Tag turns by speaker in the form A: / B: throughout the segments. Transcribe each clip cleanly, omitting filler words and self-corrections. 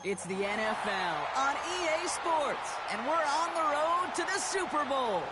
A: It's the NFL on EA Sports, and we're on the road to the Super Bowl.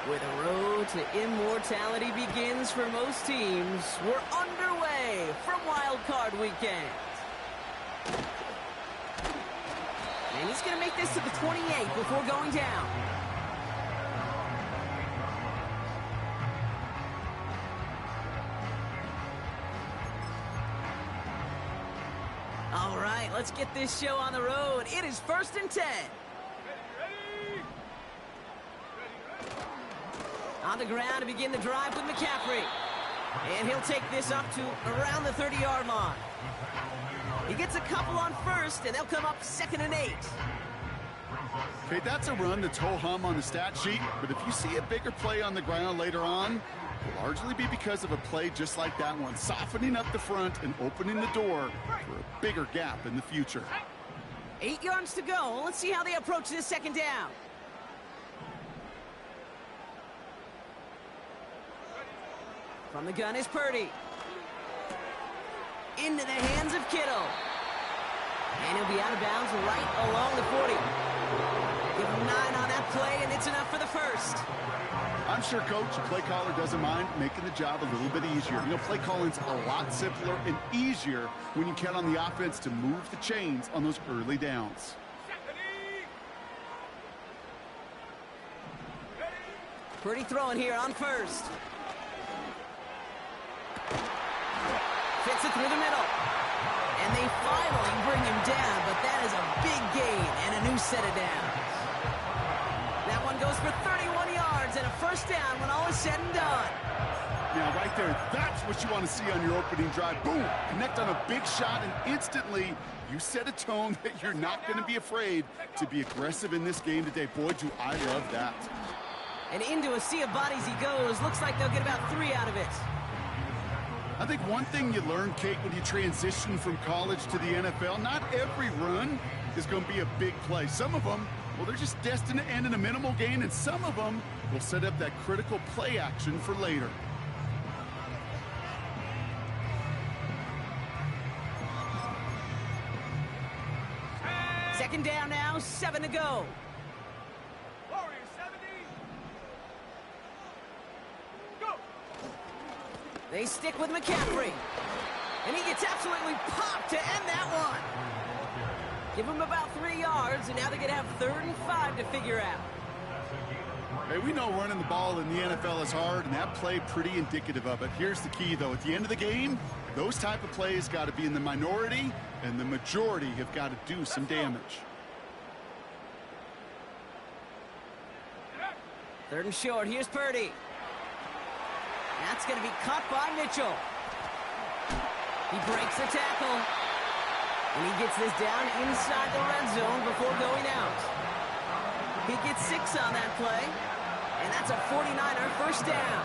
A: Where the road to immortality begins for most teams, we're underway from Wildcard weekend. And he's going to make this to the 28 before going down. All right, let's get this show on the road. It is 1st and 10. On the ground to begin the drive with McCaffrey. And he'll take this up to around the 30-yard line. He gets a couple on first, and they'll come up 2nd and 8.
B: Okay, that's a run that's ho-hum on the stat sheet, but if you see a bigger play on the ground later on, it'll largely be because of a play just like that one, softening up the front and opening the door for a bigger gap in the future.
A: 8 yards to go. Let's see how they approach this 2nd down. From the gun is Purdy. Into the hands of Kittle. And he'll be out of bounds right along the 40. Give him 9 on that play, and it's enough for the first.
B: I'm sure, Coach, the play caller doesn't mind making the job a little bit easier. You know, play calling's a lot simpler and easier when you count on the offense to move the chains on those early downs.
A: Purdy throwing here on first. Fits it through the middle. And they finally bring him down, but that is a big gain and a new set of downs. That one goes for 31 yards and a first down when all is said and done.
B: Yeah, right there. That's what you want to see on your opening drive. Boom! Connect on a big shot, and instantly you set a tone that you're not going to be afraid to be aggressive in this game today. Boy, do I love that.
A: And into a sea of bodies he goes. Looks like they'll get about 3 out of it.
B: I think one thing you learn, Kate, when you transition from college to the NFL, not every run is going to be a big play. Some of them, well, they're just destined to end in a minimal gain, and some of them will set up that critical play action for later.
A: Second down now, 7 to go. They stick with McCaffrey. And he gets absolutely popped to end that one. Give him about 3 yards, and now they're going to have 3rd and 5 to figure out.
B: Hey, we know running the ball in the NFL is hard, and that play pretty indicative of it. Here's the key, though. At the end of the game, those type of plays got to be in the minority, and the majority have got to do some damage.
A: 3rd and short. Here's Purdy. That's going to be caught by Mitchell. He breaks the tackle. And he gets this down inside the red zone before going out. He gets 6 on that play. And that's a 49er first down.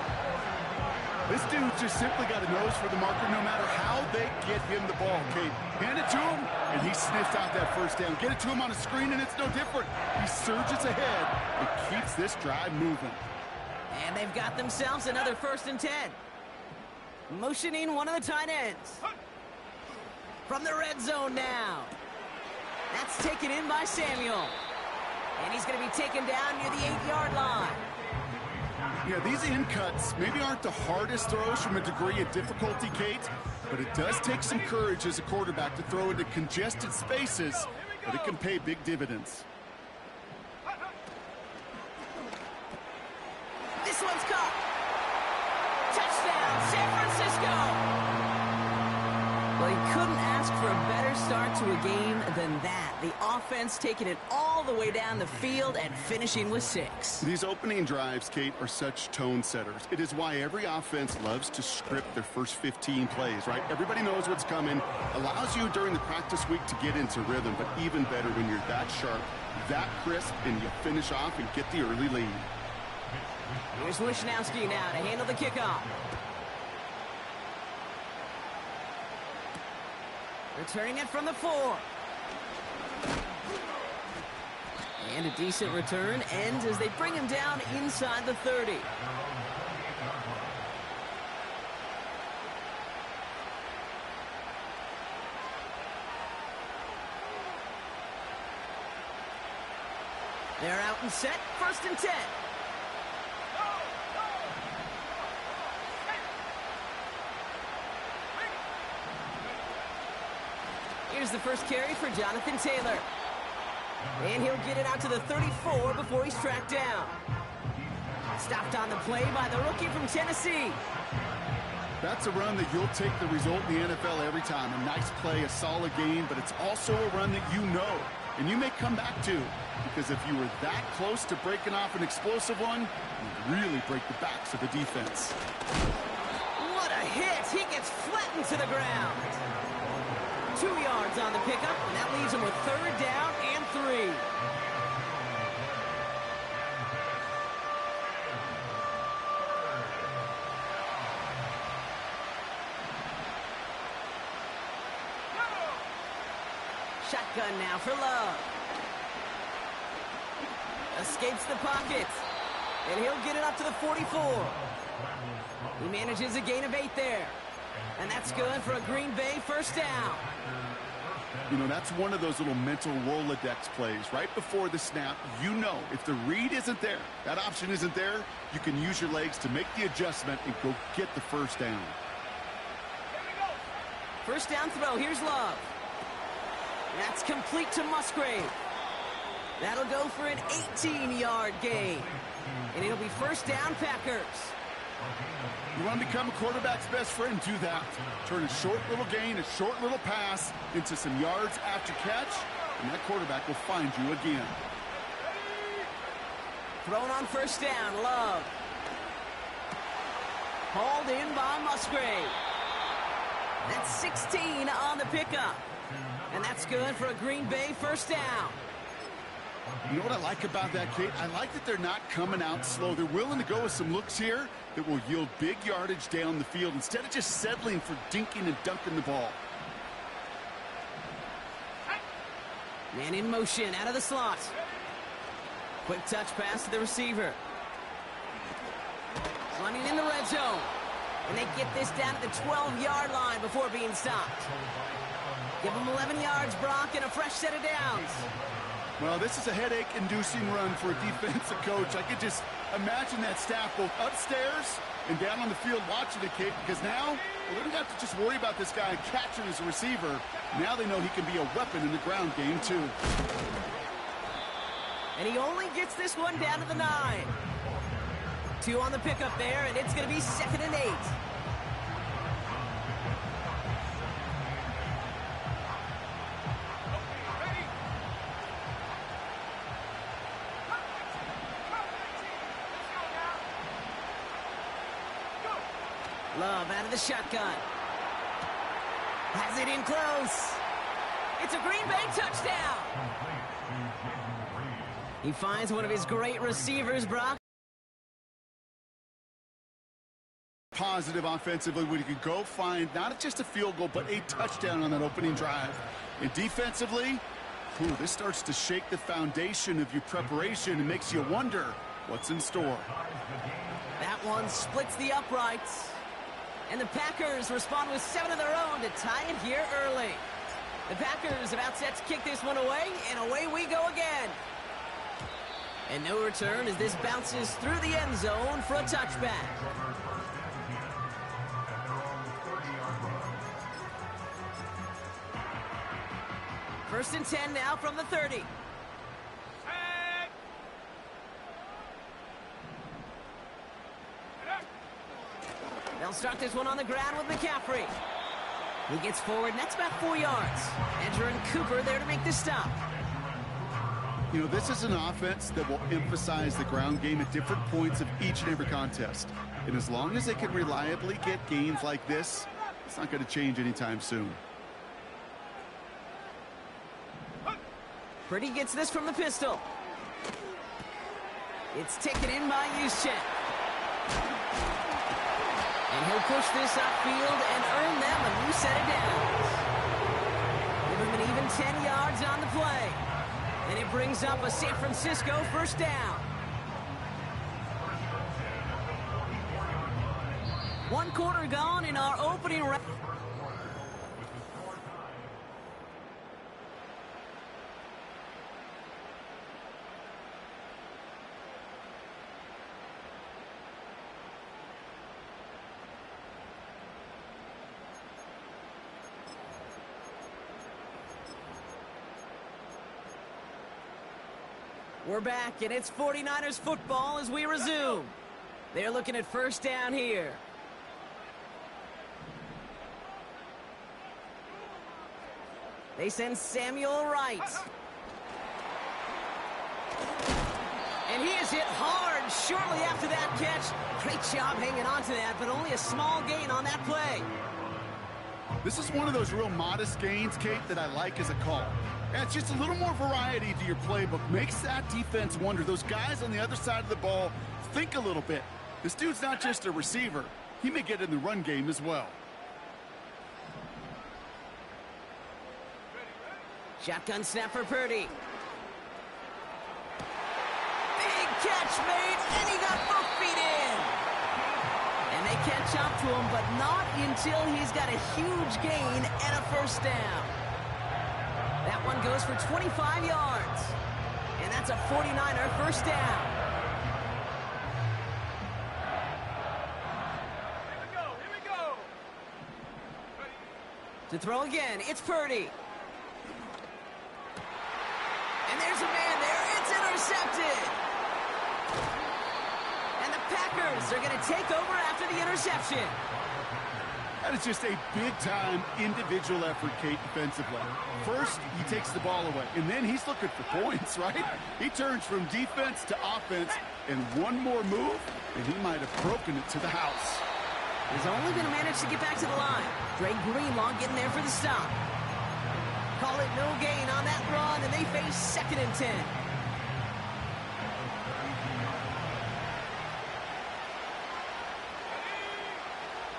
B: This dude just simply got a nose for the marker no matter how they get him the ball, Kate. Hand it to him, and he sniffs out that first down. Get it to him on a screen, and it's no different. He surges ahead and keeps this drive moving.
A: And they've got themselves another 1st and 10. Motioning one of the tight ends. From the red zone now. That's taken in by Samuel. And he's going to be taken down near the 8-yard line.
B: Yeah, these in cuts maybe aren't the hardest throws from a degree of difficulty, Kate, but it does take some courage as a quarterback to throw into congested spaces, but it can pay big dividends.
A: This one's caught. Touchdown, San Francisco. Well, he couldn't ask for a better start to a game than that. The offense taking it all the way down the field and finishing with 6.
B: These opening drives, Kate, are such tone setters. It is why every offense loves to script their first 15 plays, right? Everybody knows what's coming. Allows you during the practice week to get into rhythm, but even better when you're that sharp, that crisp, and you finish off and get the early lead.
A: Here's Wishnowski now to handle the kickoff. Returning it from the 4. And a decent return ends as they bring him down inside the 30. They're out and set, 1st and 10. Here's the first carry for Jonathan Taylor. And he'll get it out to the 34 before he's tracked down. Stopped on the play by the rookie from Tennessee.
B: That's a run that you'll take the result in the NFL every time. A nice play, a solid game, but it's also a run that you know and you may come back to, because if you were that close to breaking off an explosive one, you really break the backs of the defense.
A: What a hit! He gets flattened to the ground. 2 yards on the pickup, and that leaves him with 3rd down and 3. Shotgun now for Love. Escapes the pocket. And he'll get it up to the 44. He manages a gain of 8 there. And that's good for a Green Bay 1st down.
B: You know, that's one of those little mental Rolodex plays. Right before the snap, you know if the read isn't there, that option isn't there, you can use your legs to make the adjustment and go get the 1st down.
A: 1st down throw. Here's Love. That's complete to Musgrave. That'll go for an 18-yard gain. And it'll be 1st down, Packers.
B: You want to become a quarterback's best friend, do that. Turn a short little gain, a short little pass into some yards after catch, and that quarterback will find you again.
A: Thrown on 1st down, Love. Hauled in by Musgrave. That's 16 on the pickup. And that's good for a Green Bay 1st down.
B: You know what I like about that, Kate? I like that they're not coming out slow. They're willing to go with some looks here that will yield big yardage down the field instead of just settling for dinking and dunking the ball.
A: Man in motion out of the slot. Quick touch pass to the receiver. Running in the red zone. And they get this down at the 12-yard line before being stopped. Give them 11 yards, Brock, and a fresh set of downs.
B: Well, this is a headache-inducing run for a defensive coach. I could just imagine that staff both upstairs and down on the field watching the kid, because now they don't have to just worry about this guy catching as a receiver. Now they know he can be a weapon in the ground game, too.
A: And he only gets this one down to the 9. 2 on the pickup there, and it's going to be 2nd and 8. Love out of the shotgun. Has it in close. It's a Green Bay touchdown. He finds one of his great receivers, Brock.
B: Positive offensively when he could go find not just a field goal, but a touchdown on that opening drive. And defensively, this starts to shake the foundation of your preparation and makes you wonder what's in store.
A: That one splits the uprights. And the Packers respond with 7 of their own to tie it here early. The Packers about set to kick this one away, and away we go again. And no return as this bounces through the end zone for a touchback. First and 10 now from the 30. They'll start this one on the ground with McCaffrey. He gets forward, and that's about 4 yards. Edger and Cooper there to make the stop.
B: You know, this is an offense that will emphasize the ground game at different points of each and every contest. And as long as they can reliably get gains like this, it's not going to change anytime soon.
A: Purdy gets this from the pistol. It's taken in by Juszczyk. And he'll push this upfield and earn them a new set of downs. gain 10 yards on the play. And it brings up a San Francisco first down. 1 quarter gone in our opening round. We're back, and it's 49ers football as we resume. They're looking at first down here. They send Samuel Wright. And he is hit hard shortly after that catch. Great job hanging on to that, but only a small gain on that play.
B: This is one of those real modest gains, Kate, that I like as a call. And it's just a little more variety to your playbook. Makes that defense wonder. Those guys on the other side of the ball think a little bit. This dude's not just a receiver. He may get in the run game as well.
A: Shotgun snap for Purdy. Big catch made, and he got both feet in. And they catch up to him, but not until he's got a huge gain and a first down. That one goes for 25 yards. And that's a 49er first down.
C: Here we go.
A: To throw again, it's Purdy. And there's a man there. It's intercepted. And the Packers are going to take over after the interception.
B: That is just a big-time individual effort, Kate, defensively. First, he takes the ball away, and then he's looking for points, right? He turns from defense to offense, and one more move, and he might have broken it to the house.
A: He's only going to manage to get back to the line. Dre Greenlaw getting there for the stop. Call it no gain on that run, and they face 2nd and 10.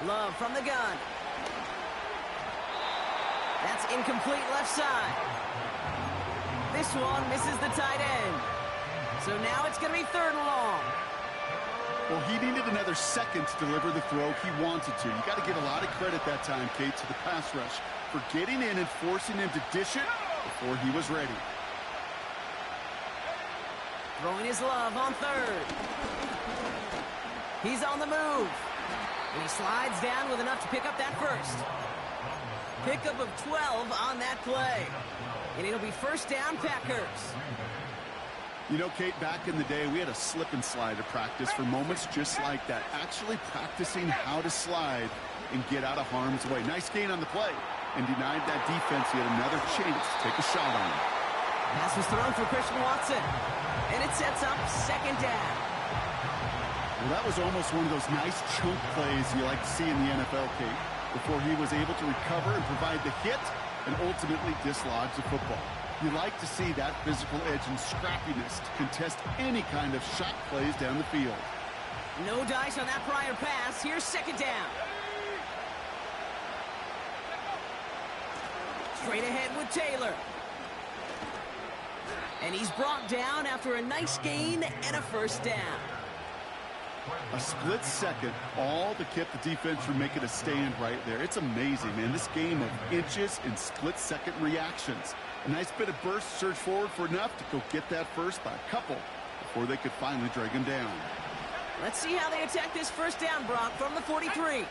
A: Love from the gun. That's incomplete left side. This one misses the tight end. So now it's going to be 3rd and long.
B: Well, he needed another second to deliver the throw he wanted to. You got to give a lot of credit that time, Kate, to the pass rush for getting in and forcing him to dish it before he was ready.
A: Throwing his Love on 3rd. He's on the move. And he slides down with enough to pick up that first. Pickup of 12 on that play. And it'll be first down, Packers.
B: You know, Kate, back in the day, we had a slip and slide to practice for moments just like that. Actually practicing how to slide and get out of harm's way. Nice gain on the play. And denied that defense yet another chance to take a shot on him.
A: Pass was thrown for Christian Watson. And it sets up 2nd down.
B: Well, that was almost one of those nice chunk plays you like to see in the NFL, Kate, before he was able to recover and provide the hit and ultimately dislodge the football. You like to see that physical edge and scrappiness to contest any kind of shot plays down the field.
A: No dice on that prior pass. Here's 2nd down. Straight ahead with Taylor. And he's brought down after a nice gain and a first down.
B: A split second, all to keep the defense from making a stand right there. It's amazing, man. This game of inches and split-second reactions. A nice bit of burst, surge forward for enough to go get that first by a couple before they could finally drag him down.
A: Let's see how they attack this first down, Brock, from the 43.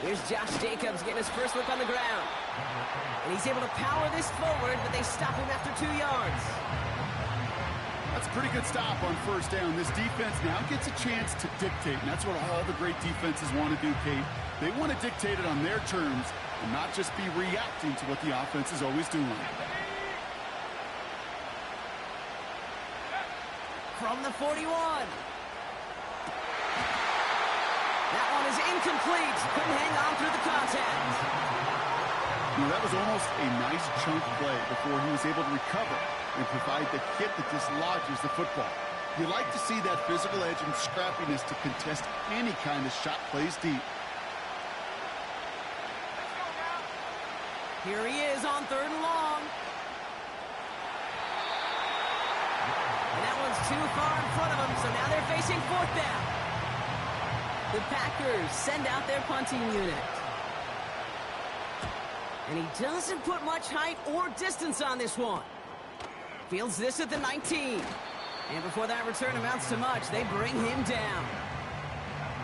A: Here's Josh Jacobs getting his first look on the ground. And he's able to power this forward, but they stop him after 2 yards.
B: That's a pretty good stop on first down. This defense now gets a chance to dictate, and that's what all the great defenses want to do, Kate. They want to dictate it on their terms and not just be reacting to what the offense is always doing.
A: From the 41. That one is incomplete. Couldn't hang on through the contact.
B: You know, that was almost a nice chunk play before he was able to recover and provide the hit that dislodges the football. You like to see that physical edge and scrappiness to contest any kind of shot plays deep.
A: Here he is on 3rd and long. And that one's too far in front of him, so now they're facing 4th down. The Packers send out their punting unit. And he doesn't put much height or distance on this one. Fields this at the 19. And before that return amounts to much, they bring him down.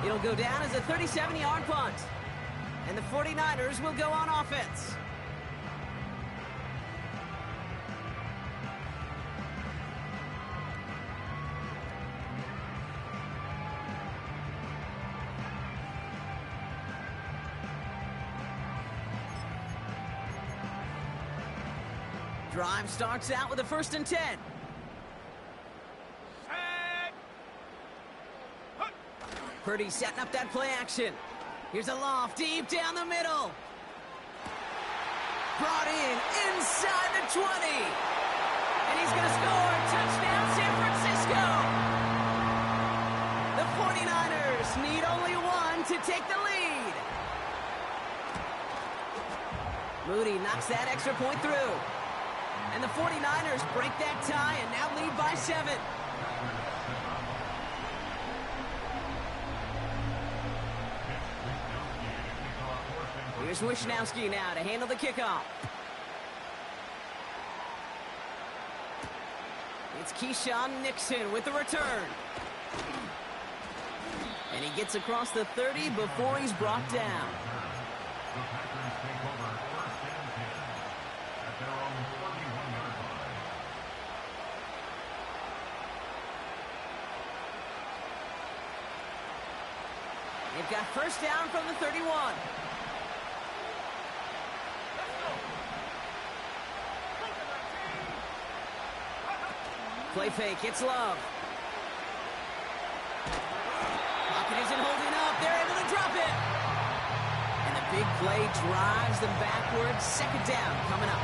A: It'll go down as a 37-yard punt. And the 49ers will go on offense. Drive starts out with a 1st and 10. Purdy setting up that play action. Here's a loft deep down the middle. Brought in inside the 20. And he's going to score. Touchdown, San Francisco. The 49ers need only one to take the lead. Moody knocks that extra point through. And the 49ers break that tie and now lead by 7. Here's Wishnowski now to handle the kickoff. It's Keyshawn Nixon with the return. And he gets across the 30 before he's brought down. They've got 1st down from the 31. Play fake, it's Love. Pocket isn't holding up, they're able to drop it. And the big play drives them backwards. 2nd down coming up.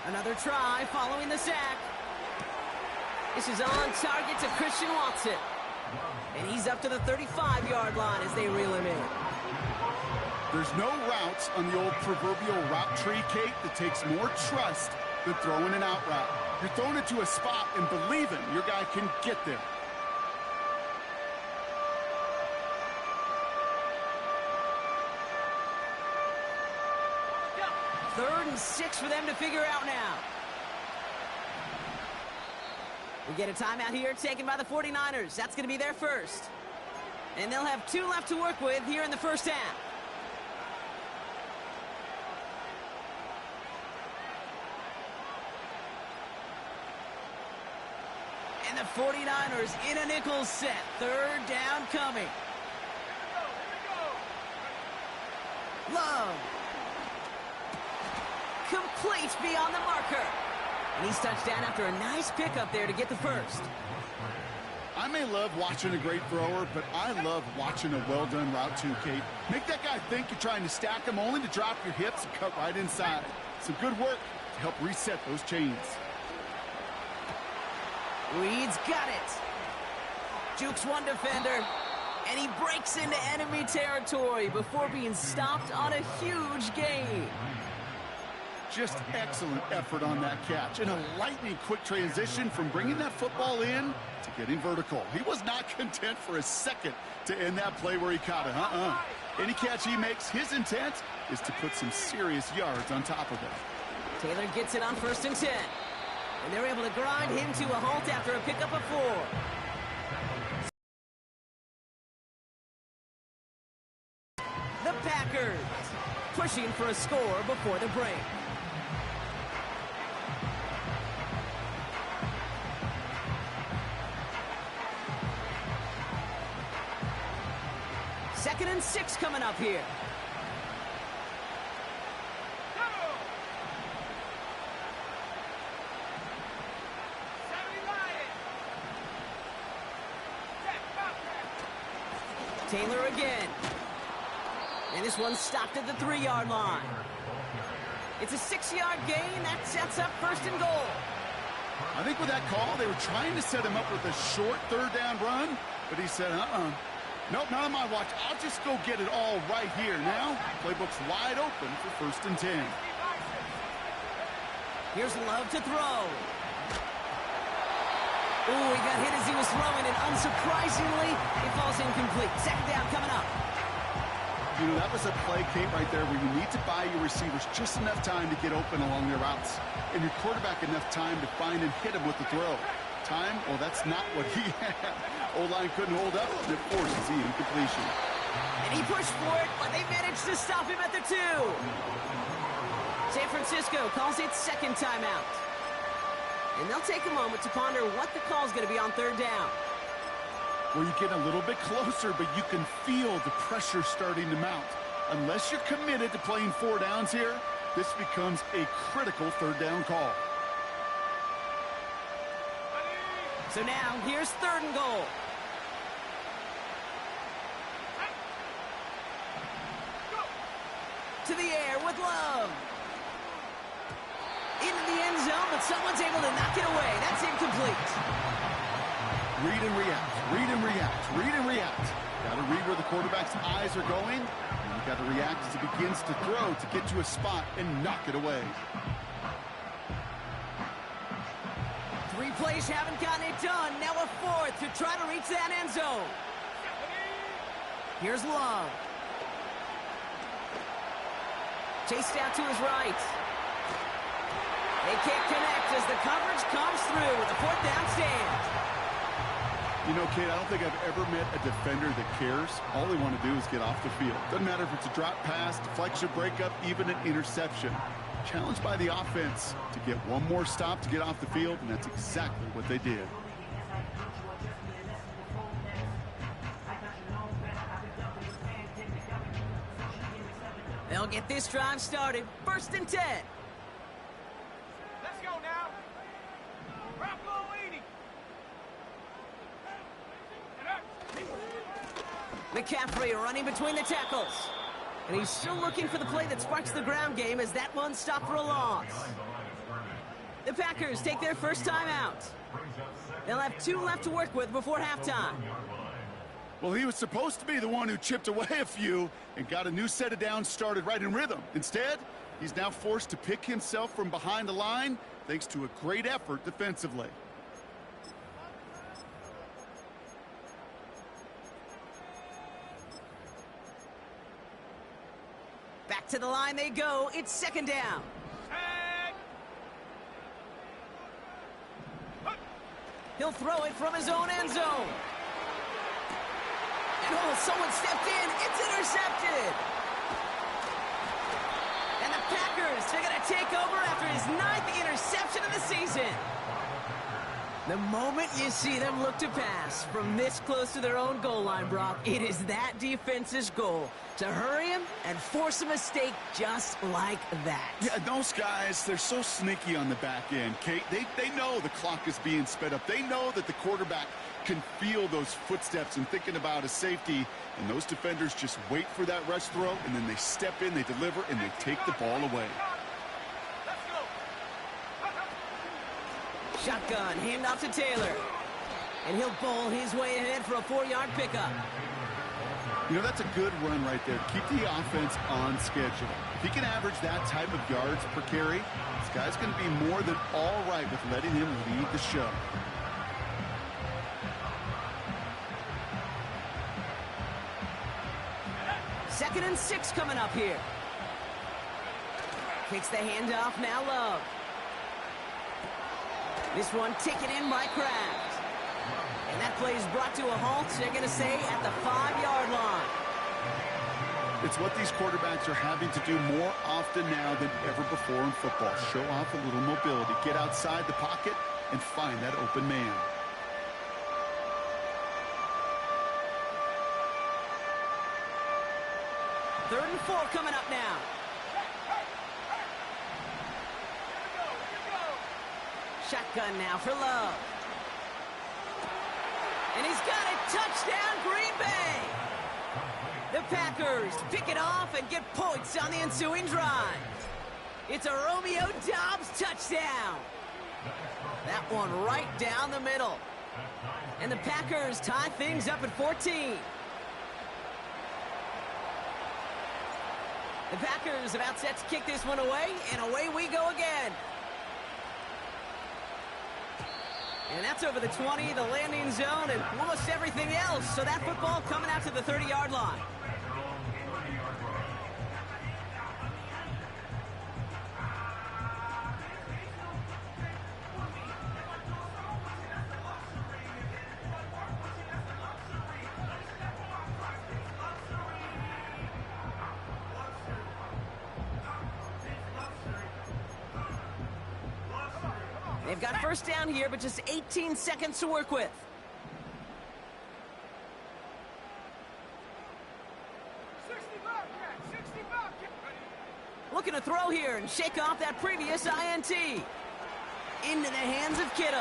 A: Another try following the sack. This is on target to Christian Watson. And he's up to the 35-yard line as they reel him in.
B: There's no routes on the old proverbial route tree, Kate, that takes more trust than throwing an out route. You're throwing it to a spot and believing your guy can get there.
A: Third and 6 for them to figure out now. We get a timeout here taken by the 49ers. That's going to be their first. And they'll have 2 left to work with here in the 1st half. And the 49ers in a nickel set. 3rd down coming. Love. Complete beyond the marker. And he's touched down after a nice pickup there to get the first.
B: I may love watching a great thrower, but I love watching a well-done route too, Kate. Make that guy think you're trying to stack him only to drop your hips and cut right inside. Some good work to help reset those chains.
A: Reed's got it. Jukes one defender, and he breaks into enemy territory before being stopped on a huge gain.
B: Just excellent effort on that catch. And a lightning quick transition from bringing that football in to getting vertical. He was not content for a second to end that play where he caught it. Any catch he makes, his intent is to put some serious yards on top of it.
A: Taylor gets it on 1st and 10. And they're able to grind him to a halt after a pickup of 4. The Packers pushing for a score before the break. Second and 6 coming up here. Taylor again. And this one's stopped at the 3-yard line. It's a 6-yard gain. That sets up 1st and goal.
B: I think with that call, they were trying to set him up with a short 3rd down run, but he said, nope, not on my watch. I'll just go get it all right here. Now, playbook's wide open for 1st and 10.
A: Here's Love to throw. Ooh, he got hit as he was throwing, and unsurprisingly, it falls incomplete. 2nd down coming up.
B: You know, that was a play, Kate, right there where you need to buy your receivers just enough time to get open along their routes, and your quarterback enough time to find and hit him with the throw. Time? Well, that's not what he had. O-line couldn't hold up, and it forces the incompletion.
A: And he pushed for it, but they managed to stop him at the 2. San Francisco calls it 2nd timeout. And they'll take a moment to ponder what the call's going to be on 3rd down.
B: Well, you get a little bit closer, but you can feel the pressure starting to mount. Unless you're committed to playing 4 downs here, this becomes a critical 3rd down call.
A: So now, here's 3rd and goal. To the air with Love. Into the end zone, but someone's able to knock it away. That's incomplete.
B: Read and react, read and react, read and react. Got to read where the quarterback's eyes are going, and you got to react as he begins to throw to get to a spot and knock it away.
A: 3 plays haven't gotten it done. Now a 4th to try to reach that end zone. Here's Love. Chased out to his right. They can't connect as the coverage comes through with a 4th down stand.
B: You know, Kate, I don't think I've ever met a defender that cares. All they want to do is get off the field. Doesn't matter if it's a drop pass, deflection, breakup, even an interception. Challenged by the offense to get one more stop to get off the field, and that's exactly what they did.
A: They'll get this drive started. 1st and 10.
C: Let's go now. Rock 80.
A: McCaffrey running between the tackles. And he's still looking for the play that sparks the ground game as that one stopped for a loss. The Packers take their 1st time out. They'll have 2 left to work with before halftime.
B: Well, he was supposed to be the one who chipped away a few and got a new set of downs started right in rhythm. Instead, he's now forced to pick himself from behind the line thanks to a great effort defensively.
A: Back to the line they go. It's 2nd down. He'll throw it from his own end zone. And oh, someone stepped in. It's intercepted. And the Packers, they're going to take over after his 9th interception of the season. The moment you see them look to pass from this close to their own goal line, Brock, it is that defense's goal to hurry him and force a mistake just like that.
B: Yeah, those guys, they're so sneaky on the back end, Kate. They know the clock is being sped up. They know that the quarterback can feel those footsteps and thinking about a safety, and those defenders just wait for that rush throw, and then they step in, they deliver, and they take the ball away.
A: Shotgun, handoff to Taylor. And he'll bowl his way ahead for a 4-yard pickup.
B: You know, that's a good run right there. Keep the offense on schedule. If he can average that type of yards per carry, this guy's going to be more than all right with letting him lead the show.
A: Second and 6 coming up here. Kicks the handoff, now Love. This one taken in by Kraft. And that play is brought to a halt, they're going to say, at the 5-yard line.
B: It's what these quarterbacks are having to do more often now than ever before in football. Show off a little mobility, get outside the pocket, and find that open man.
A: Third and 4 coming up now. Shotgun now for Love. And he's got it. Touchdown, Green Bay. The Packers pick it off and get points on the ensuing drive. It's a Romeo Doubs touchdown. That one right down the middle. And the Packers tie things up at 14. The Packers about set to kick this one away, and away we go again. And that's over the 20, the landing zone, and almost everything else. So that football coming out to the 30-yard line. They've got first down here, but just 18 seconds to work with. Looking to throw here and shake off that previous INT. Into the hands of Kittle.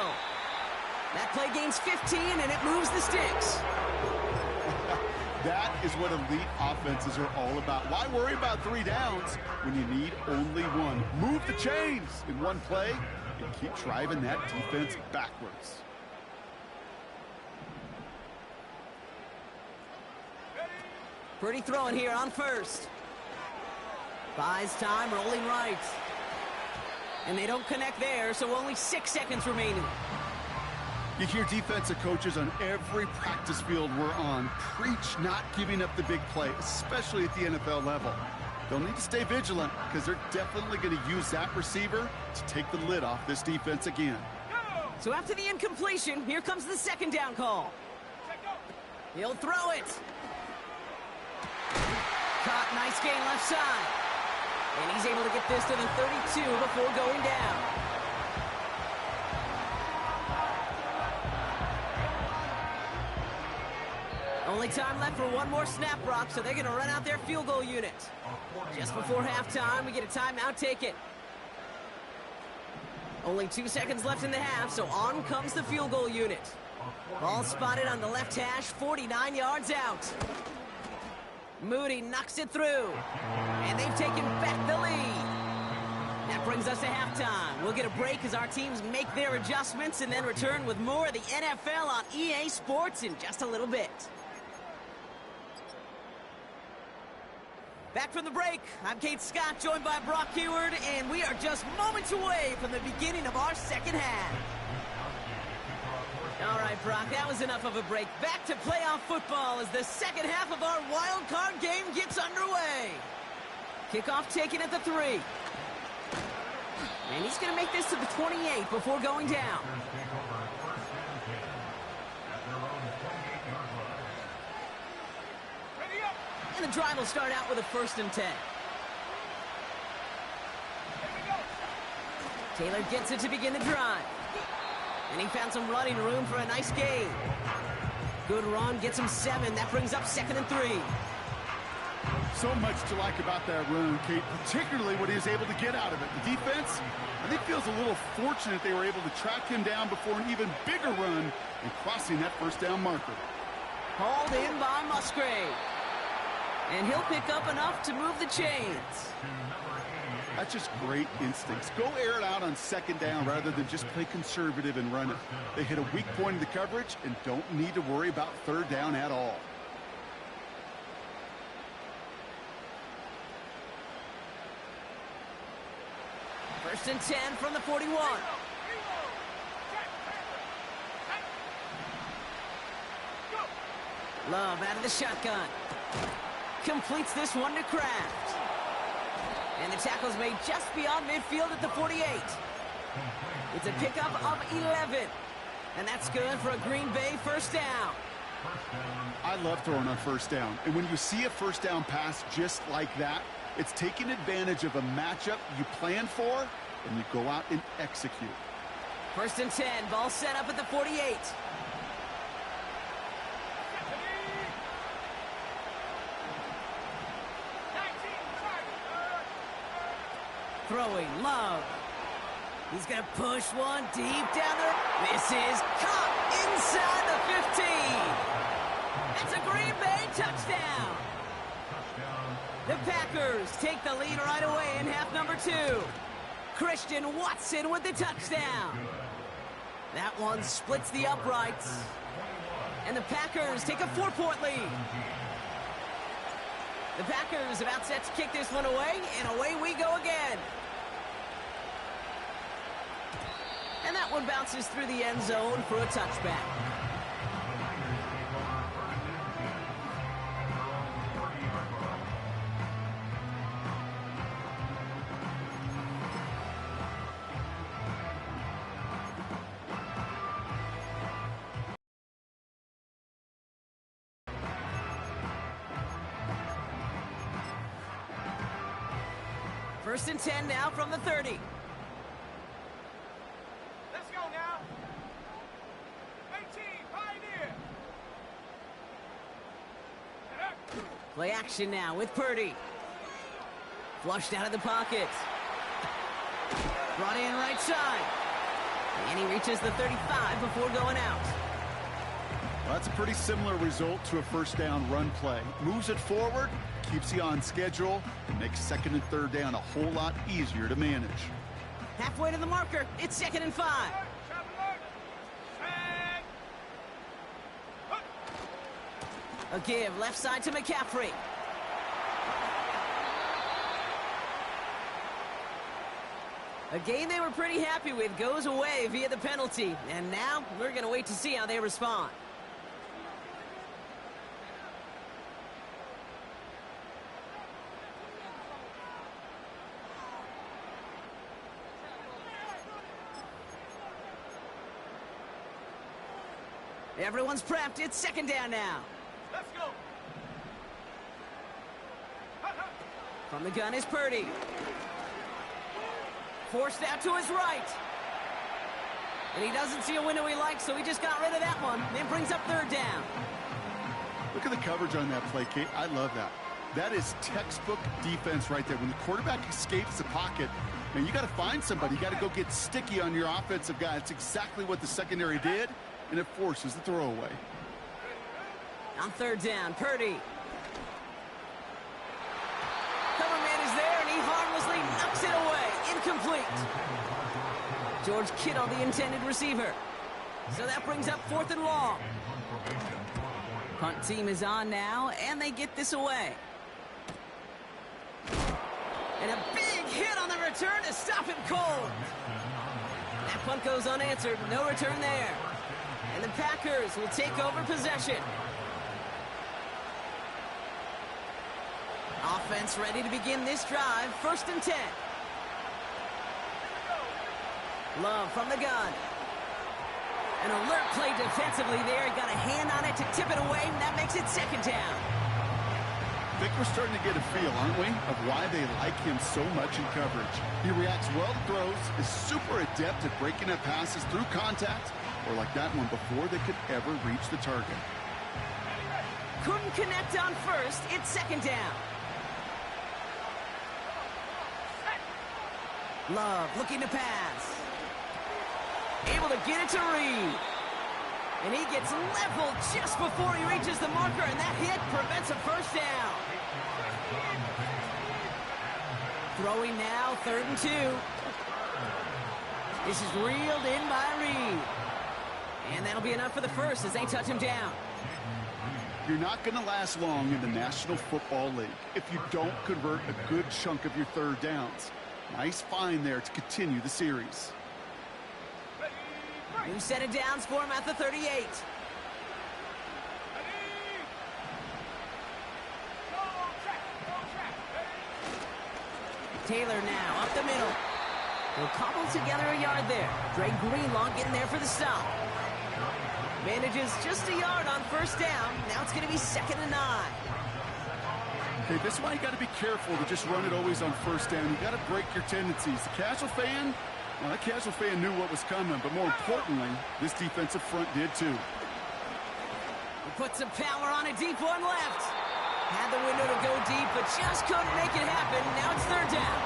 A: That play gains 15, and it moves the sticks.
B: That is what elite offenses are all about. Why worry about 3 downs when you need only one? Move the chains in one play and keep driving that defense backwards.
A: Pretty throwing here on first. Buys time, rolling right. And they don't connect there, so only 6 seconds remaining.
B: You hear defensive coaches on every practice field we're on preach not giving up the big play, especially at the NFL level. They'll need to stay vigilant because they're definitely going to use that receiver to take the lid off this defense again.
A: So after the incompletion, here comes the second down call. He'll throw it. Caught, nice gain left side. And he's able to get this to the 32 before going down. Only time left for one more snap, Brock, so they're going to run out their field goal unit. Just before halftime, we get a timeout taken. Only 2 seconds left in the half, so on comes the field goal unit. Ball spotted on the left hash, 49 yards out. Moody knocks it through, and they've taken back the lead. That brings us to halftime. We'll get a break as our teams make their adjustments and then return with more of the NFL on EA Sports in just a little bit. Back from the break, I'm Kate Scott, joined by Brock Keyword, and we are just moments away from the beginning of our second half. All right, Brock, that was enough of a break. Back to playoff football as the second half of our wild card game gets underway. Kickoff taken at the 3. And he's going to make this to the 28 before going down. And the drive will start out with a 1st and 10. Taylor gets it to begin the drive. And he found some running room for a nice gain. Good run, gets him 7. That brings up 2nd and 3.
B: So much to like about that run, Kate, particularly what he was able to get out of it. The defense, I think, feels a little fortunate they were able to track him down before an even bigger run and crossing that 1st down marker.
A: Hauled in by Musgrave. And he'll pick up enough to move the chains.
B: That's just great instincts. Go air it out on 2nd down rather than just play conservative and run it. They hit a weak point in the coverage and don't need to worry about 3rd down at all.
A: First and 10 from the 41. Love out of the shotgun. Completes this one to Kraft. And the tackle's made just beyond midfield at the 48. It's a pickup of 11. And that's good for a Green Bay 1st down.
B: I love throwing on 1st down. And when you see a 1st down pass just like that, it's taking advantage of a matchup you plan for, and you go out and execute.
A: 1st and 10, ball set up at the 48. Throwing, Love. He's going to push one deep down there. This is caught inside the 15. That's a Green Bay touchdown. The Packers take the lead right away in half number 2. Christian Watson with the touchdown. That one splits the uprights. And the Packers take a 4-point lead. The Packers about set to kick this one away, and away we go again. And that one bounces through the end zone for a touchback. First and 10 now from the 30.
C: Let's go now. 18, Pioneer.
A: Play action now with Purdy. Flushed out of the pocket. Brought in right side. And he reaches the 35 before going out.
D: Well, that's a pretty similar result to a first down run play. Moves it forward, keeps you on schedule, and makes second and third down a whole lot easier to manage.
A: Halfway to the marker. It's 2nd and 5. A give left side to McCaffrey. A game they were pretty happy with goes away via the penalty. And now we're going to wait to see how they respond. Everyone's prepped. It's 2nd down now.
C: Let's go.
A: From the gun is Purdy. Forced out to his right. And he doesn't see a window he likes, so he just got rid of that one. Then brings up 3rd down.
B: Look at the coverage on that play, Kate. I love that. That is textbook defense right there. When the quarterback escapes the pocket, man, you got to find somebody. You got to go get sticky on your offensive guy. It's exactly what the secondary did, and it forces the throwaway.
A: On 3rd down, Purdy. Cover man is there, and he harmlessly knocks it away. Incomplete. George Kittle, the intended receiver. So that brings up 4th and long. Punt team is on now, and they get this away. And a big hit on the return to stop him cold. That punt goes unanswered. No return there. And the Packers will take over possession. Offense ready to begin this drive. 1st and 10. Love from the gun. An alert play defensively there. Got a hand on it to tip it away, and that makes it 2nd down.
B: I think we're starting to get a feel, aren't we, of why they like him so much in coverage. He reacts well to throws, is super adept at breaking up passes through contact, or like that one before they could ever reach the target.
A: Couldn't connect on 1st. It's 2nd down. Love looking to pass. Able to get it to Reed. And he gets leveled just before he reaches the marker, and that hit prevents a 1st down. Throwing now, 3rd and 2. This is reeled in by Reed. And that'll be enough for the 1st as they touch him down.
B: You're not going to last long in the National Football League if you don't convert a good chunk of your 3rd downs. Nice find there to continue the series.
A: New set of downs for him at the 38. Taylor now up the middle. He'll cobble together a yard there. Dre Greenlaw getting there for the stop. Manages just a yard on 1st down. Now it's going to be 2nd and 9.
B: Okay, this is why you got to be careful to just run it always on 1st down. You got to break your tendencies. The casual fan, well, that casual fan knew what was coming, but more importantly, this defensive front did too.
A: He puts some power on a deep one left. Had the window to go deep, but just couldn't make it happen. Now it's 3rd down.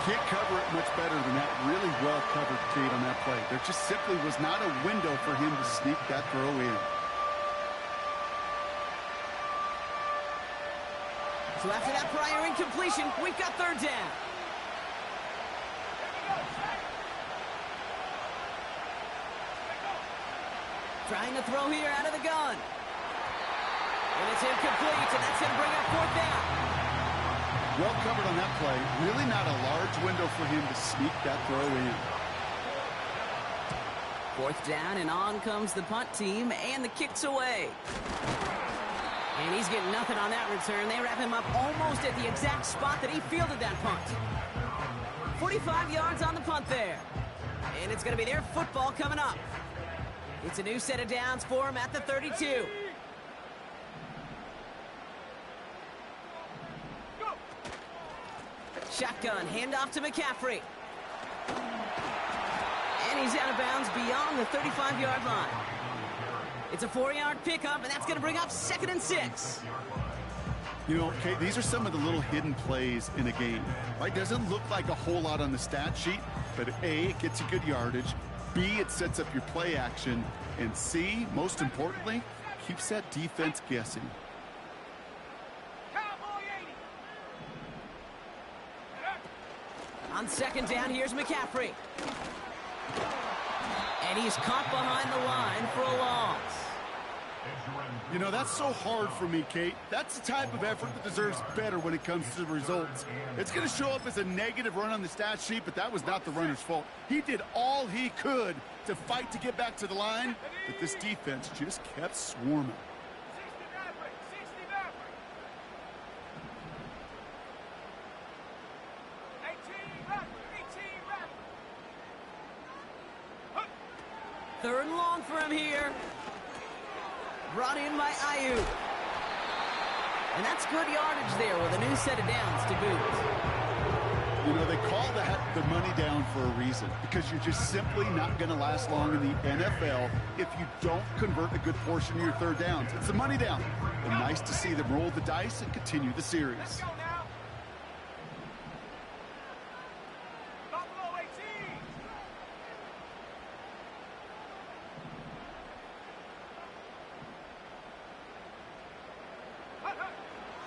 B: Can't cover it much better than that. Really well covered, Kate, on that play. There just simply was not a window for him to sneak that throw in.
A: So after that prior incompletion, we've got third down. Trying to throw here out of the gun. And it's incomplete, and that's going to bring up fourth down.
D: Well covered on that play. Really not a large window for him to sneak that throw in.
A: Fourth down, and on comes the punt team, and the kick's away. And he's getting nothing on that return. They wrap him up almost at the exact spot that he fielded that punt. 45 yards on the punt there. And it's going to be their football coming up. It's a new set of downs for him at the 32. Shotgun, handoff to McCaffrey. And he's out of bounds beyond the 35-yard line. It's a 4-yard pickup, and that's going to bring up 2nd and 6.
D: You know, okay, these are some of the little hidden plays in a game. Right? Doesn't look like a whole lot on the stat sheet, but A, it gets you good yardage. B, it sets up your play action. And C, most importantly, keeps that defense guessing.
A: On 2nd down, here's McCaffrey. And he's caught behind the line for a loss.
D: You know, that's so hard for me, Kate. That's the type of effort that deserves better when it comes to the results. It's going to show up as a negative run on the stat sheet, but that was not the runner's fault. He did all he could to fight to get back to the line, but this defense just kept swarming.
A: Third and long for him here. Brought in by Ayuk. And that's good yardage there with a new set of downs to boot.
D: You know, they call that the money down for a reason, because you're just simply not going to last long in the NFL if you don't convert a good portion of your third downs. It's the money down. And nice to see them roll the dice and continue the series.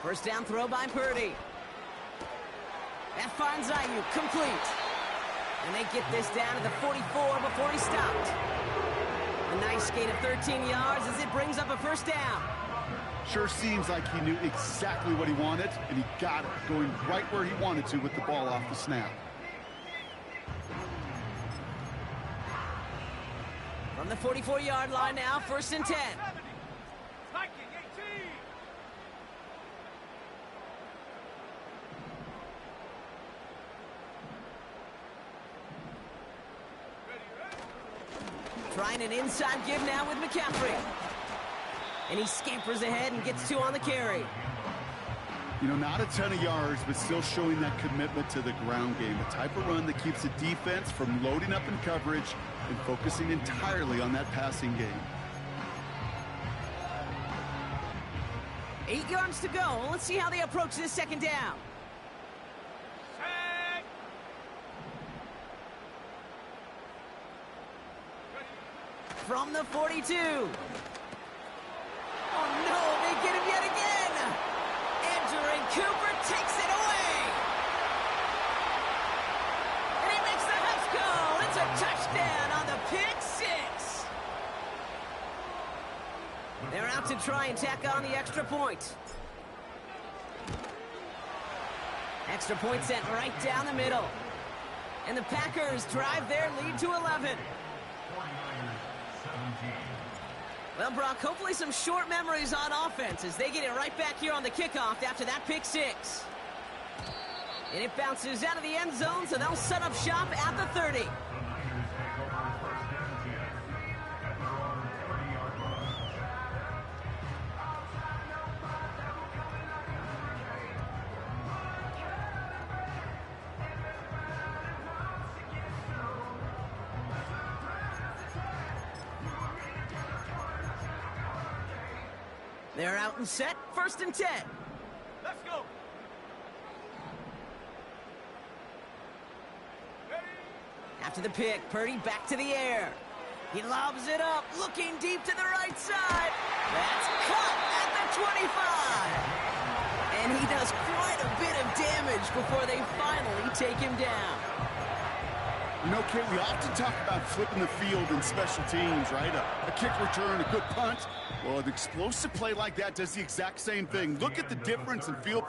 A: First down throw by Purdy. That finds Ayuk, complete. And they get this down to the 44 before he stopped. A nice gain of 13 yards as it brings up a first down.
D: Sure seems like he knew exactly what he wanted, and he got it, going right where he wanted to with the ball off the snap.
A: From the 44-yard line now, 1st and 10. Trying an inside give now with McCaffrey. And he scampers ahead and gets 2 on the carry.
D: You know, not a ton of yards, but still showing that commitment to the ground game. A type of run that keeps the defense from loading up in coverage and focusing entirely on that passing game.
A: 8 yards to go. Let's see how they approach this 2nd down. From the 42. Oh, no, they get him yet again. Andrew Cooper takes it away. And he makes the house go. It's a touchdown on the pick 6. They're out to try and tack on the extra point. Extra point sent right down the middle. And the Packers drive their lead to 11. Well, Brock, hopefully some short memories on offense as they get it right back here on the kickoff after that pick 6. And it bounces out of the end zone, so they'll set up shop at the 30. They're out and set, 1st and 10.
C: Let's go. Ready?
A: After the pick, Purdy back to the air. He lobs it up, looking deep to the right side. That's caught at the 25. And he does quite a bit of damage before they finally take him down.
D: You know, Kate, we often talk about flipping the field in special teams, right? A kick return, a good punt. Well, an explosive play like that does the exact same thing. Look at the difference in field.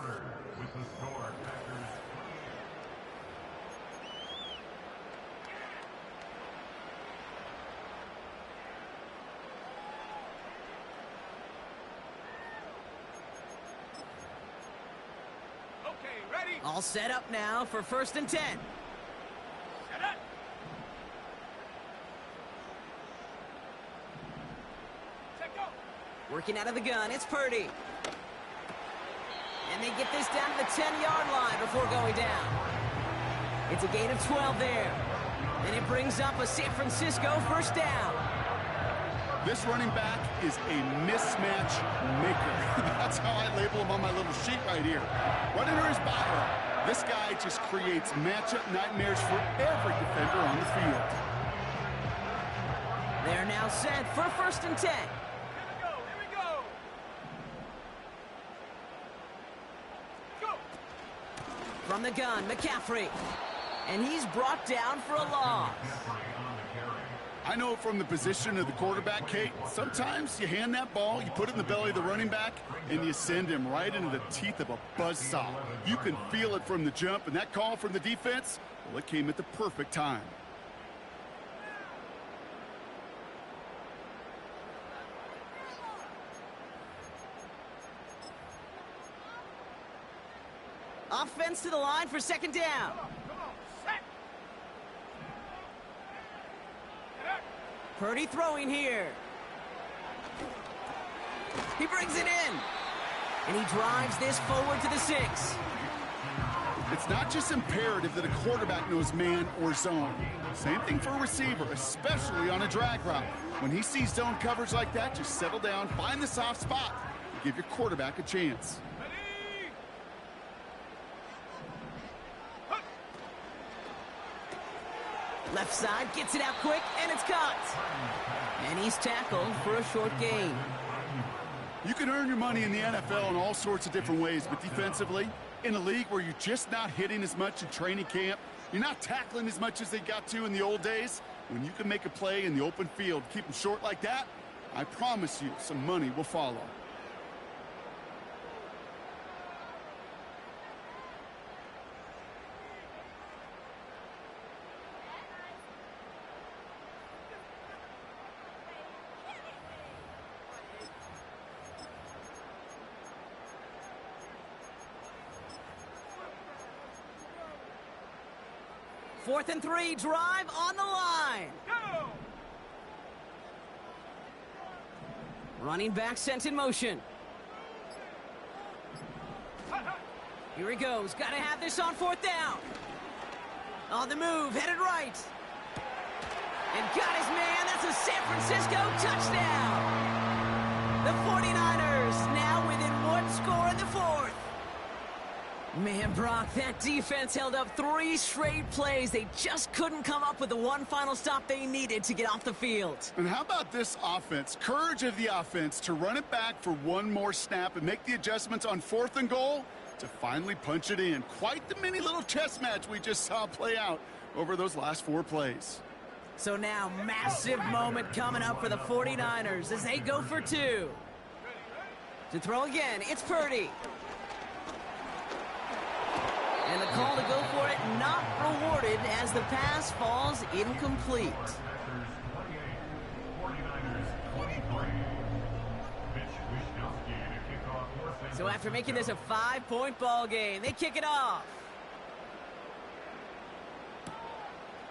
C: Okay, ready?
A: All set up now for 1st and 10.
C: Set up. Set go.
A: Working out of the gun, it's Purdy. And they get this down to the 10-yard line before going down. It's a gain of 12 there. And it brings up a San Francisco 1st down.
D: This running back is a mismatch maker. That's how I label him on my little sheet right here. Right under his bio, this guy just creates matchup nightmares for every defender on the field.
A: They're now set for 1st and 10.
C: Here we go. Go.
A: From the gun, McCaffrey. And he's brought down for a loss.
D: I know from the position of the quarterback, Kate, sometimes you hand that ball, you put it in the belly of the running back, and you send him right into the teeth of a buzzsaw. You can feel it from the jump, and that call from the defense, well, it came at the perfect time.
A: Offense to the line for 2nd down.
C: Come on. Set.
A: Purdy throwing here. He brings it in. And he drives this forward to the 6.
D: It's not just imperative that a quarterback knows man or zone. Same thing for a receiver, especially on a drag route. When he sees zone coverage like that, just settle down, find the soft spot, and give your quarterback a chance.
C: Ready.
A: Left side gets it out quick, and it's caught. And he's tackled for a short gain.
D: You can earn your money in the NFL in all sorts of different ways, but defensively, in a league where you're just not hitting as much in training camp, you're not tackling as much as they got to in the old days, when you can make a play in the open field, keep them short like that, I promise you some money will follow.
A: Fourth and 3, drive on the line.
C: Go.
A: Running back sent in motion. Here he goes. Got to have this on 4th down. On the move, headed right. And got his man. That's a San Francisco touchdown. The 49ers now within 1 score in the 4th. Man, Brock, that defense held up 3 straight plays. They just couldn't come up with the one final stop they needed to get off the field.
D: And how about this offense? Courage of the offense to run it back for one more snap and make the adjustments on 4th and goal to finally punch it in. Quite the mini little chess match we just saw play out over those last 4 plays.
A: So now, massive moment coming up for the 49ers as they go for 2. To throw again, it's Purdy. And the call to go for it not rewarded as the pass falls incomplete. So after making this a 5-point ball game, they kick it off.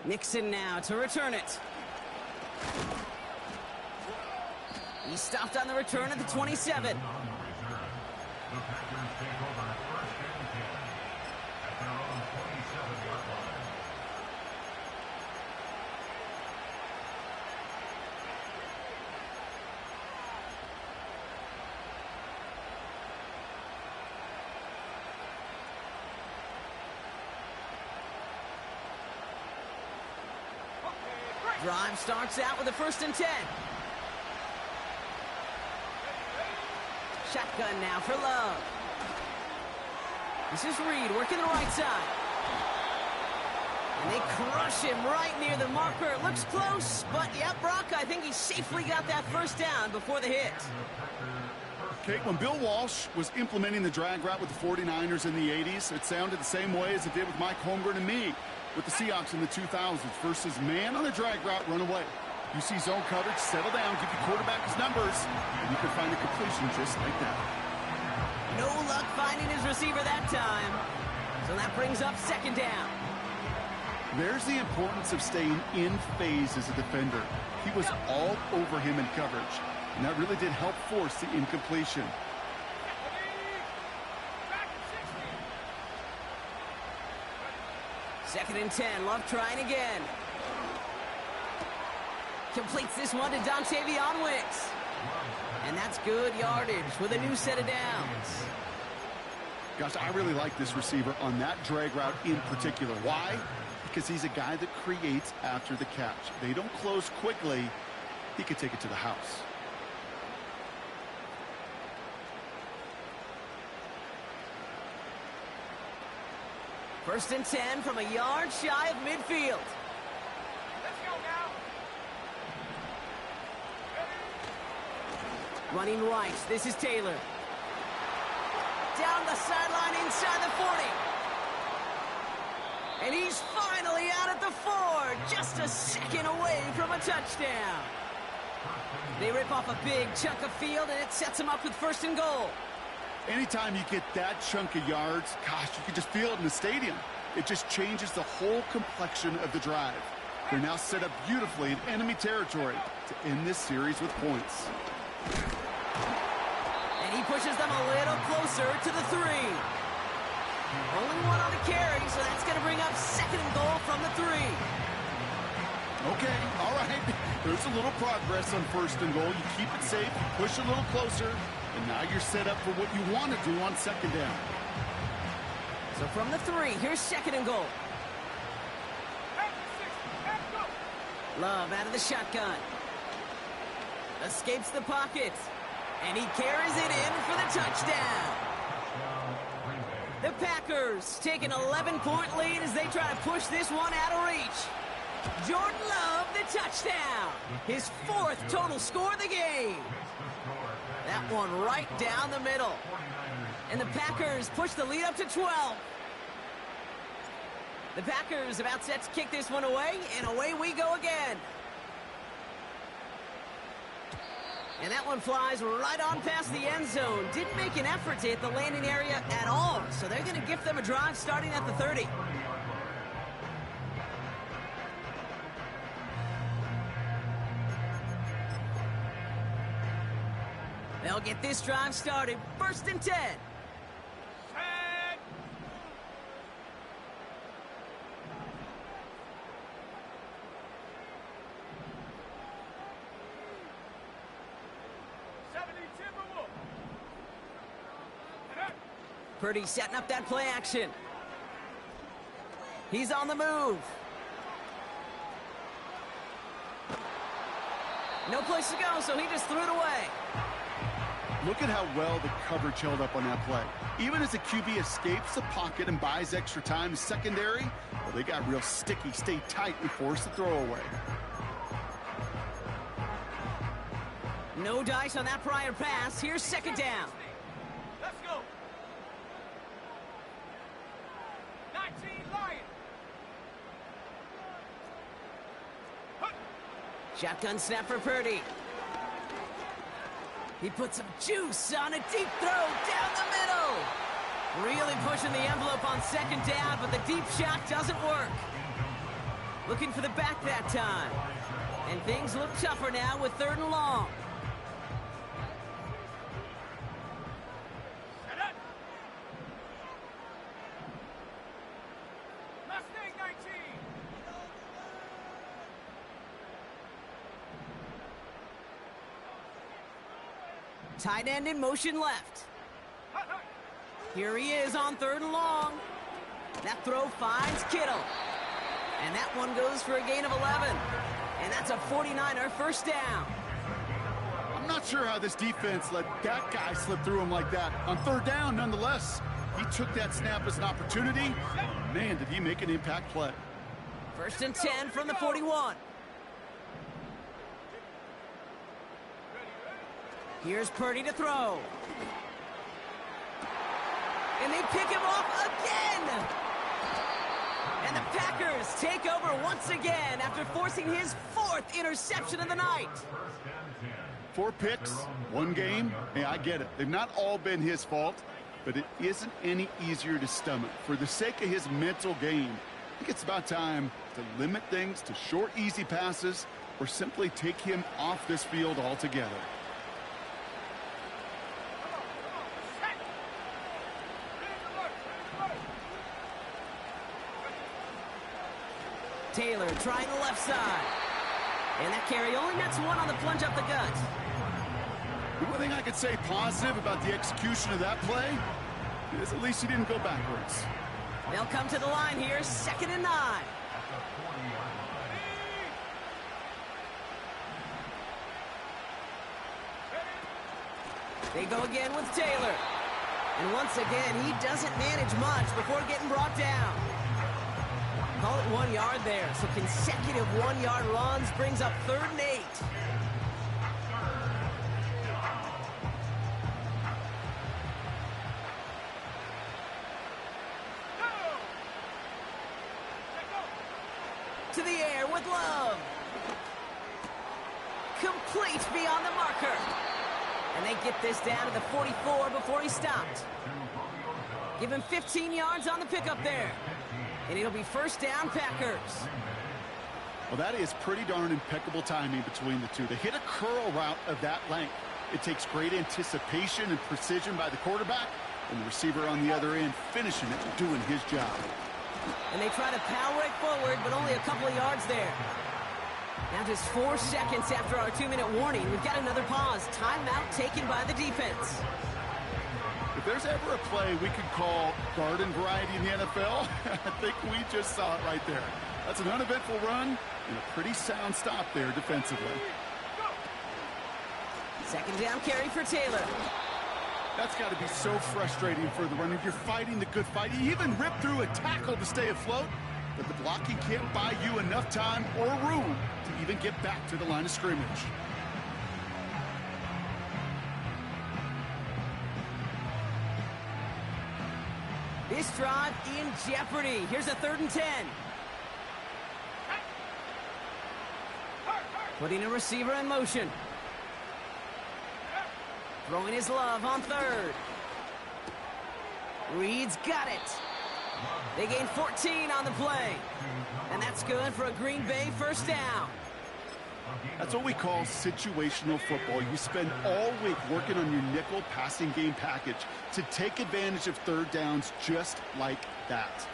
A: Nixon now to return it. He stopped on the return at the 27. Drive starts out with a 1st and 10. Shotgun now for Love. This is Reed working the right side. And they crush him right near the marker. It looks close, but yeah, Brock, I think he safely got that first down before the hit.
D: Kate, when Bill Walsh was implementing the drag route with the 49ers in the 80s, it sounded the same way as it did with Mike Holmgren and me with the Seahawks in the 2000s versus man on the drag route, run away. You see zone coverage, settle down, give your quarterback his numbers, and you can find a completion just like that.
A: No luck finding his receiver that time. So that brings up second down.
D: There's the importance of staying in phase as a defender. He was all over him in coverage, and that really did help force the incompletion.
A: Second and 10, Love trying again. Completes this one to Dontavion Wicks. And that's good yardage with a new set of downs.
D: Gosh, I really like this receiver on that drag route in particular. Why? Because he's a guy that creates after the catch. They don't close quickly. He could take it to the house.
A: First and 10 from a yard shy of midfield.
C: Let's go now.
A: Running right, this is Taylor. Down the sideline inside the 40. And he's finally out at the 4, just a second away from a touchdown. They rip off a big chunk of field, and it sets them up with first and goal.
D: Anytime you get that chunk of yards, gosh, you can just feel it in the stadium. It just changes the whole complexion of the drive. They're now set up beautifully in enemy territory to end this series with points.
A: And he pushes them a little closer to the 3. Only one on the carry, so that's going to bring up second and goal from the 3.
D: Okay, all right. There's a little progress on first and goal. You keep it safe, you push a little closer, and now you're set up for what you want to do on second down.
A: So from the 3, here's second and goal. Love out of the shotgun. Escapes the pocket. And he carries it in for the touchdown. The Packers take an 11-point lead as they try to push this one out of reach. Jordan Love, the touchdown. His 4th total score of the game. That one right down the middle. And the Packers push the lead up to 12. The Packers about set to kick this one away, and away we go again. And that one flies right on past the end zone. Didn't make an effort to hit the landing area at all, so they're going to gift them a drive starting at the 30. They'll get this drive started. First and 10.
C: Set. 70 Timberwolves.
A: Purdy setting up that play action. He's on the move. No place to go, so he just threw it away.
D: Look at how well the coverage held up on that play. Even as the QB escapes the pocket and buys extra time, secondary, well, they got real sticky, stay tight, and force the throw away.
A: No dice on that prior pass. Here's second down.
C: Let's go. 19 Lions.
A: Shotgun snap for Purdy. He puts some juice on a deep throw down the middle. Really pushing the envelope on second down, but the deep shot doesn't work. Looking for the back that time. And things look tougher now with third and long.
C: Set up. Mustang 19.
A: Tight end in motion left. Here he is on third and long. That throw finds Kittle. And that one goes for a gain of 11. And that's a 49er first down.
D: I'm not sure how this defense let that guy slip through him like that. On third down, nonetheless, He took that snap as an opportunity. Man, did he make an impact play.
A: 1st and 10 from the 41. Here's Purdy to throw. And they pick him off again. And the Packers take over once again after forcing his 4th interception of the night.
B: 4 picks, 1 game. Hey, I get it. They've not all been his fault, but it isn't any easier to stomach. For the sake of his mental game, I think it's about time to limit things to short, easy passes or simply take him off this field altogether.
A: Taylor trying the left side. And that carry only nets 1 on the plunge up the gut.
B: The one thing I could say positive about the execution of that play is at least he didn't go backwards.
A: They'll come to the line here, 2nd and 9. They go again with Taylor. And once again, he doesn't manage much before getting brought down. Call it 1 yard there. So consecutive 1-yard runs brings up 3rd and 8. To the air with Love. Complete beyond the marker. And they get this down to the 44 before he stopped. Give him 15 yards on the pickup there. And it'll be 1st down, Packers.
B: Well, that is pretty darn impeccable timing between the two. To hit a curl route of that length, it takes great anticipation and precision by the quarterback, and the receiver on the other end finishing it, doing his job.
A: And they try to power right forward, but only a couple of yards there. Now just 4 seconds after our 2-minute warning. We've got another pause. Timeout taken by the defense.
B: If there's ever a play we could call garden variety in the NFL, I think we just saw it right there. That's an uneventful run and a pretty sound stop there defensively.
A: 2nd down carry for Taylor.
B: That's got to be so frustrating for the runner. You're fighting the good fight. You even rip through a tackle to stay afloat, but the blocking can't buy you enough time or room to even get back to the line of scrimmage.
A: This drive in jeopardy. Here's a 3rd and 10. Putting a receiver in motion. Throwing his Love on 3rd. Reed's got it. They gain 14 on the play. And that's good for a Green Bay 1st down.
B: That's what we call situational football. You spend all week working on your nickel passing game package to take advantage of 3rd downs just like that.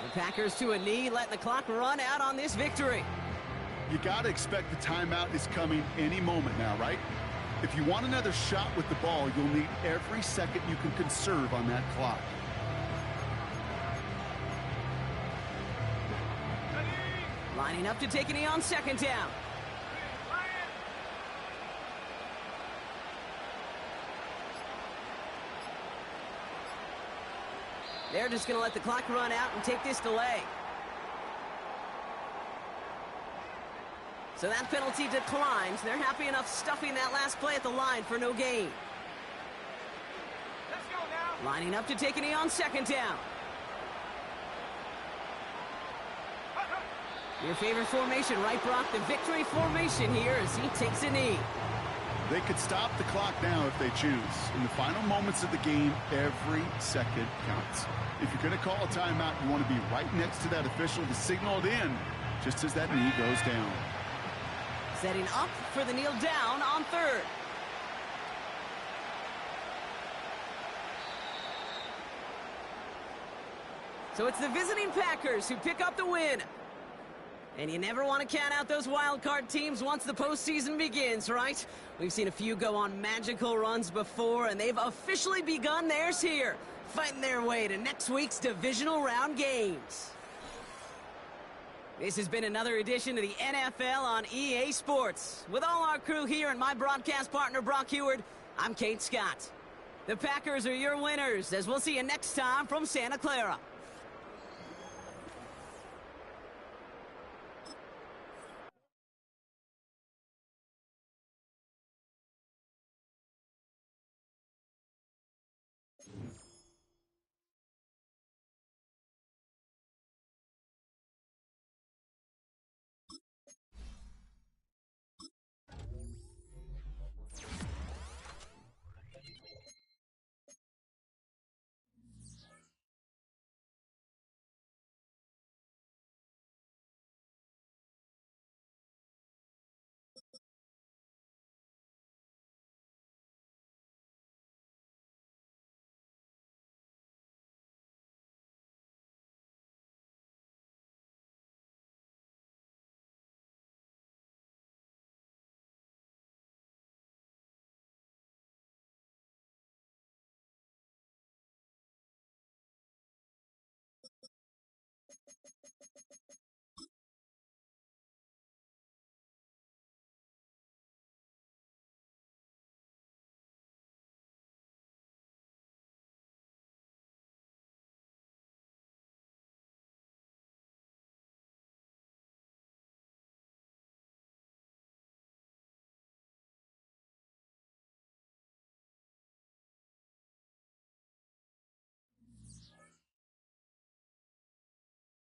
A: The Packers to a knee, letting the clock run out on this victory.
B: You got to expect the timeout is coming any moment now, right? If you want another shot with the ball, you'll need every second you can conserve on that clock.
A: Lining up to take a knee on 2nd down. They're just going to let the clock run out and take this delay. So that penalty declines. They're happy enough stuffing that last play at the line for no gain.
C: Let's go now.
A: Lining up to take a knee on 2nd down. Your favorite formation, right, Brock? The victory formation here as he takes a knee.
B: They could stop the clock now if they choose. In the final moments of the game, every second counts. If you're going to call a timeout, you want to be right next to that official to signal it in just as that knee goes down.
A: Setting up for the kneel down on 3rd. So it's the visiting Packers who pick up the win. And you never want to count out those wild card teams once the postseason begins, right? We've seen a few go on magical runs before, and they've officially begun theirs here. fighting their way to next week's divisional round games. This has been another edition of the NFL on EA Sports. With all our crew here and my broadcast partner, Brock Heward, I'm Kate Scott. The Packers are your winners, as we'll see you next time from Santa Clara.